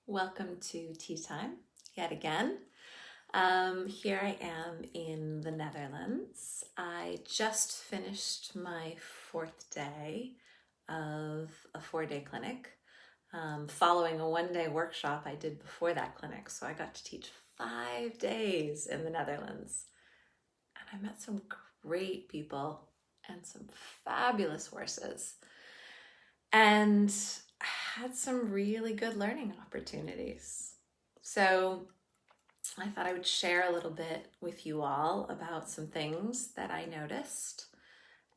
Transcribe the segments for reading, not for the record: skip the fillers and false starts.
Welcome to Tea Time yet again. Here I am in the Netherlands. I just finished my fourth day of a 4-day clinic, following a 1-day workshop I did before that clinic. So I got to teach 5 days in the Netherlands. And I met some great people and some fabulous horses. And had some really good learning opportunities. So I thought I would share a little bit with you all about some things that I noticed.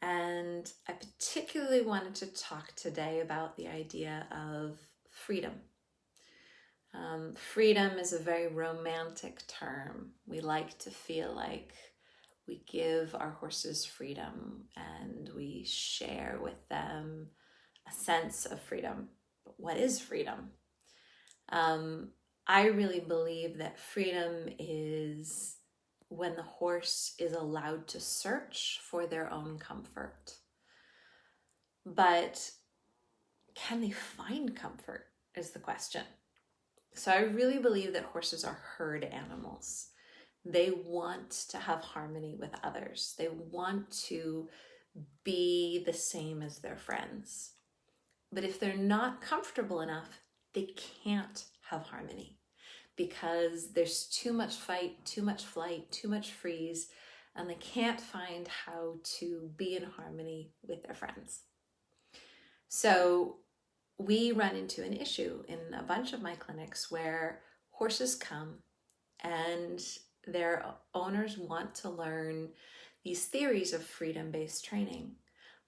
And I particularly wanted to talk today about the idea of freedom. Freedom is a very romantic term. We like to feel like we give our horses freedom and we share with them a sense of freedom. But what is freedom? I really believe that freedom is when the horse is allowed to search for their own comfort. But can they find comfort is the question. So I really believe that horses are herd animals. They want to have harmony with others. They want to be the same as their friends. But if they're not comfortable enough, they can't have harmony because there's too much fight, too much flight, too much freeze, and they can't find how to be in harmony with their friends. So we run into an issue in a bunch of my clinics where horses come and their owners want to learn these theories of freedom-based training.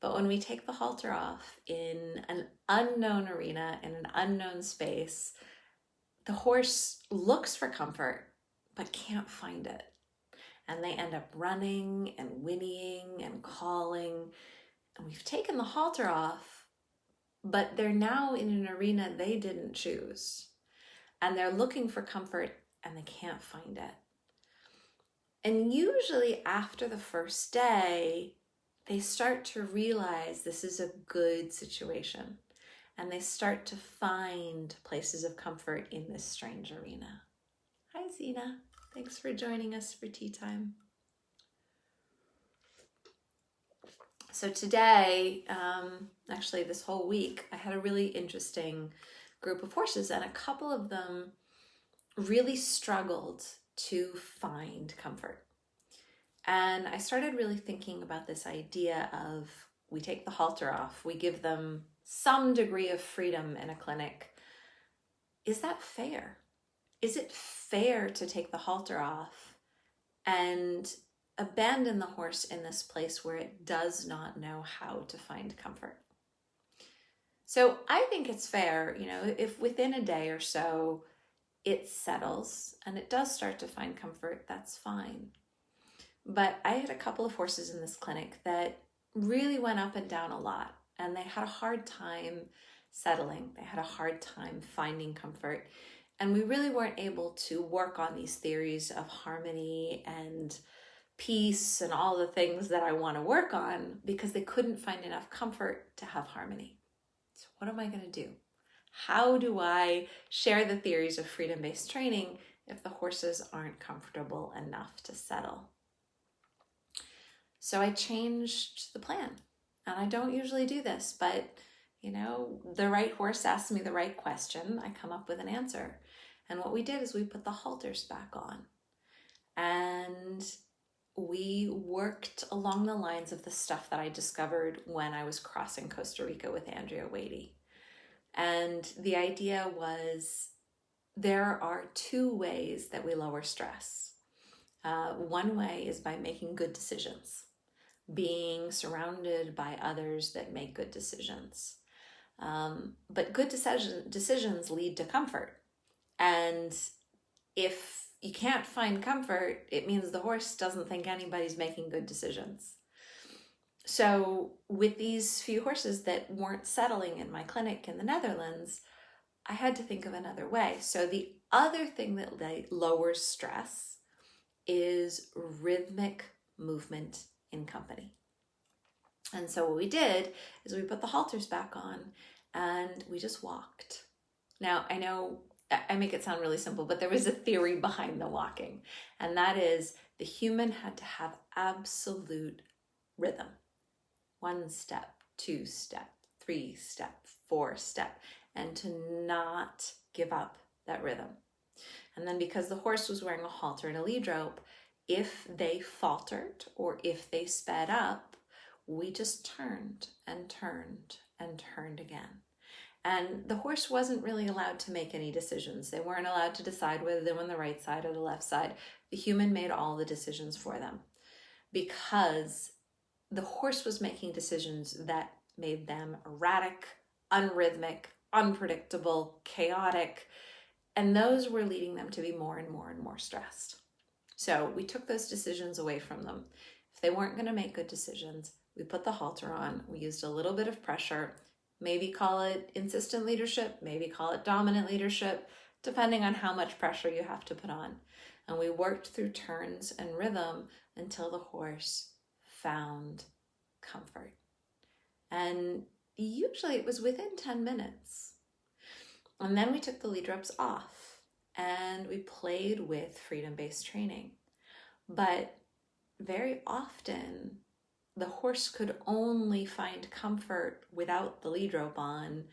But when we take the halter off in an unknown arena, in an unknown space, the horse looks for comfort, but can't find it. And they end up running and whinnying and calling. And we've taken the halter off, but they're now in an arena they didn't choose. And they're looking for comfort and they can't find it. And usually after the first day, they start to realize this is a good situation and they start to find places of comfort in this strange arena. Hi, Zena. Thanks for joining us for tea time. So today, actually this whole week, I had a really interesting group of horses and a couple of them really struggled to find comfort. And I started really thinking about this idea of we take the halter off, we give them some degree of freedom in a clinic. Is that fair? Is it fair to take the halter off and abandon the horse in this place where it does not know how to find comfort? So I think it's fair, if within a day or so it settles and it does start to find comfort, that's fine. But I had a couple of horses in this clinic that really went up and down a lot, and they had a hard time settling. They had a hard time finding comfort, and we really weren't able to work on these theories of harmony and peace and all the things that I want to work on because they couldn't find enough comfort to have harmony. So what am I going to do? How do I share the theories of freedom-based training if the horses aren't comfortable enough to settle? So I changed the plan, and I don't usually do this, but the right horse asks me the right question, I come up with an answer. And what we did is we put the halters back on, and we worked along the lines of the stuff that I discovered when I was crossing Costa Rica with Andrea Wadey. And the idea was there are 2 ways that we lower stress. One way is by making good decisions, being surrounded by others that make good decisions. But good decisions lead to comfort. And if you can't find comfort, it means the horse doesn't think anybody's making good decisions. So with these few horses that weren't settling in my clinic in the Netherlands, I had to think of another way. So the other thing that lowers stress is rhythmic movement in company. And so what we did is we put the halters back on and we just walked. Now, I know I make it sound really simple, but there was a theory behind the walking. And that is the human had to have absolute rhythm. 1 step, 2 step, 3 step, 4 step, and to not give up that rhythm. And then because the horse was wearing a halter and a lead rope, if they faltered or if they sped up, we just turned and turned and turned again. And the horse wasn't really allowed to make any decisions. They weren't allowed to decide whether they were on the right side or the left side. The human made all the decisions for them because the horse was making decisions that made them erratic, unrhythmic, unpredictable, chaotic, and those were leading them to be more and more and more stressed. So we took those decisions away from them. If they weren't going to make good decisions, we put the halter on, we used a little bit of pressure, maybe call it insistent leadership, maybe call it dominant leadership, depending on how much pressure you have to put on. And we worked through turns and rhythm until the horse found comfort. And usually it was within 10 minutes. And then we took the lead ropes off and we played with freedom-based training. But very often the horse could only find comfort without the lead rope on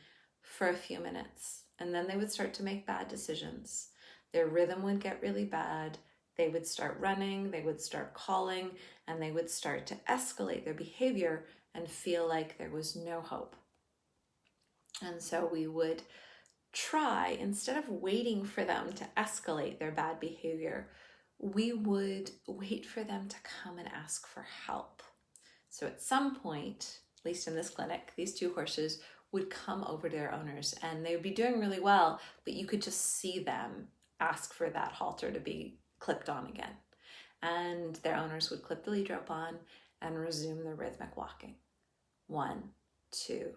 for a few minutes. And then they would start to make bad decisions. Their rhythm would get really bad. They would start running, they would start calling, and they would start to escalate their behavior and feel like there was no hope. And so we would try, instead of waiting for them to escalate their bad behavior, we would wait for them to come and ask for help. So at some point, at least in this clinic, these 2 horses would come over to their owners and they would be doing really well, but you could just see them ask for that halter to be clipped on again. And their owners would clip the lead rope on and resume their rhythmic walking. 1, 2,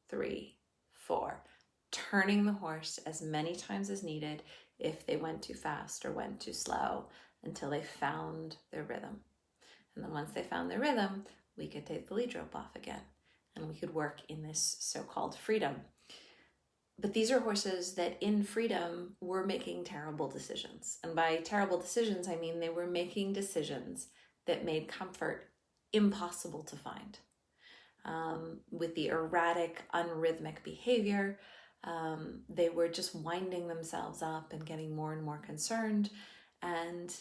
3, 4. Turning the horse as many times as needed if they went too fast or went too slow until they found their rhythm. And then once they found their rhythm, we could take the lead rope off again and we could work in this so-called freedom. But these are horses that in freedom were making terrible decisions. And by terrible decisions, I mean they were making decisions that made comfort impossible to find. With the erratic, unrhythmic behavior, they were just winding themselves up and getting more and more concerned. And,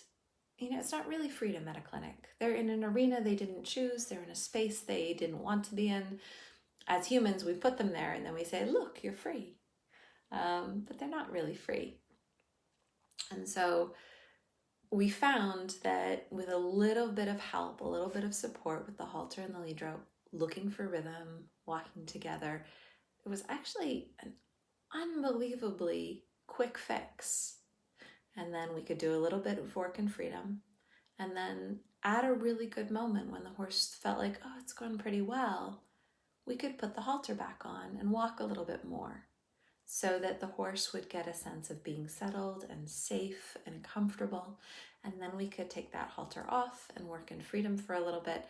it's not really freedom at a clinic. They're in an arena they didn't choose. They're in a space they didn't want to be in. As humans, we put them there and then we say, look, you're free. But they're not really free. And so we found that with a little bit of help, a little bit of support with the halter and the lead rope, looking for rhythm, walking together, it was actually an unbelievably quick fix. And then we could do a little bit of work in freedom. And then at a really good moment when the horse felt like, oh, it's going pretty well, we could put the halter back on and walk a little bit more so that the horse would get a sense of being settled and safe and comfortable. And then we could take that halter off and work in freedom for a little bit,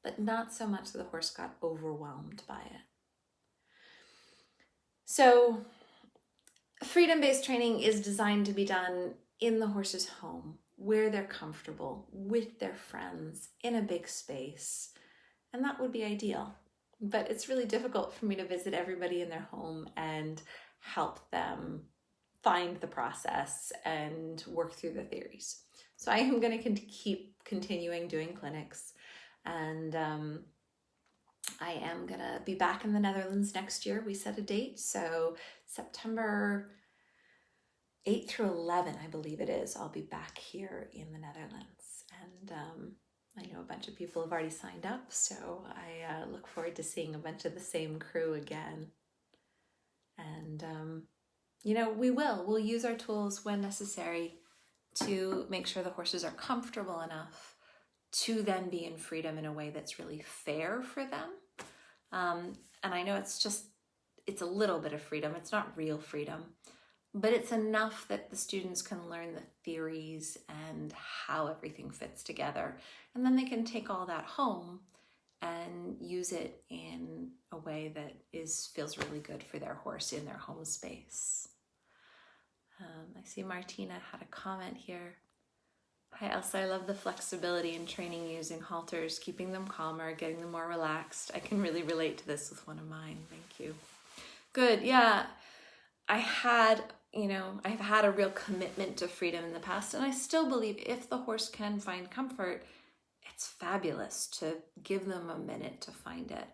but not so much that the horse got overwhelmed by it. So freedom-based training is designed to be done in the horse's home, where they're comfortable, with their friends, in a big space. And that would be ideal. But it's really difficult for me to visit everybody in their home and help them find the process and work through the theories. So I am going to keep continuing doing clinics. And I am going to be back in the Netherlands next year. We set a date. So September 8 through 11, I believe it is, I'll be back here in the Netherlands. And I know a bunch of people have already signed up, so I look forward to seeing a bunch of the same crew again. And, we'll use our tools when necessary to make sure the horses are comfortable enough to then be in freedom in a way that's really fair for them. And I know it's a little bit of freedom. It's not real freedom, but it's enough that the students can learn the theories and how everything fits together. And then they can take all that home and use it in a way that feels really good for their horse in their home space. I see Martina had a comment here. Hi Elsa, I love the flexibility in training using halters, keeping them calmer, getting them more relaxed. I can really relate to this with one of mine. Thank you. Good, yeah. I've had a real commitment to freedom in the past, and I still believe if the horse can find comfort, it's fabulous to give them a minute to find it.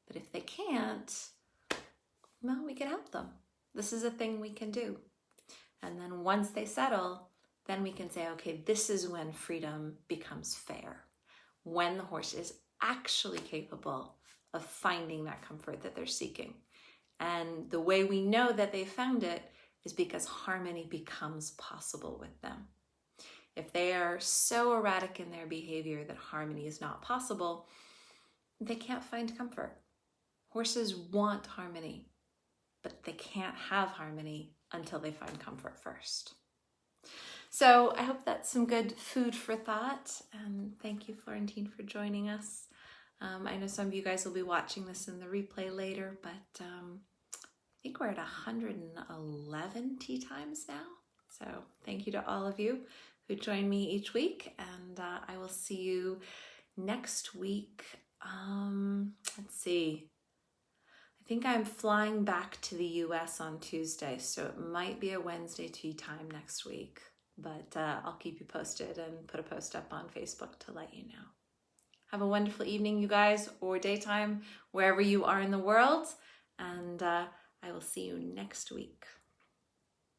But if they can't, well, we can help them. This is a thing we can do. And then once they settle, then we can say, okay, this is when freedom becomes fair. When the horse is actually capable of finding that comfort that they're seeking. And the way we know that they found it is because harmony becomes possible with them. If they are so erratic in their behavior that harmony is not possible, they can't find comfort. Horses want harmony, but they can't have harmony until they find comfort first. So I hope that's some good food for thought. Thank you, Florentine, for joining us. I know some of you guys will be watching this in the replay later, but I think we're at 111 tea times now. So thank you to all of you who join me each week, and I will see you next week. Let's see. I think I'm flying back to the US on Tuesday, so it might be a Wednesday tea time next week, but I'll keep you posted and put a post up on Facebook to let you know. Have a wonderful evening, you guys, or daytime, wherever you are in the world, and I will see you next week.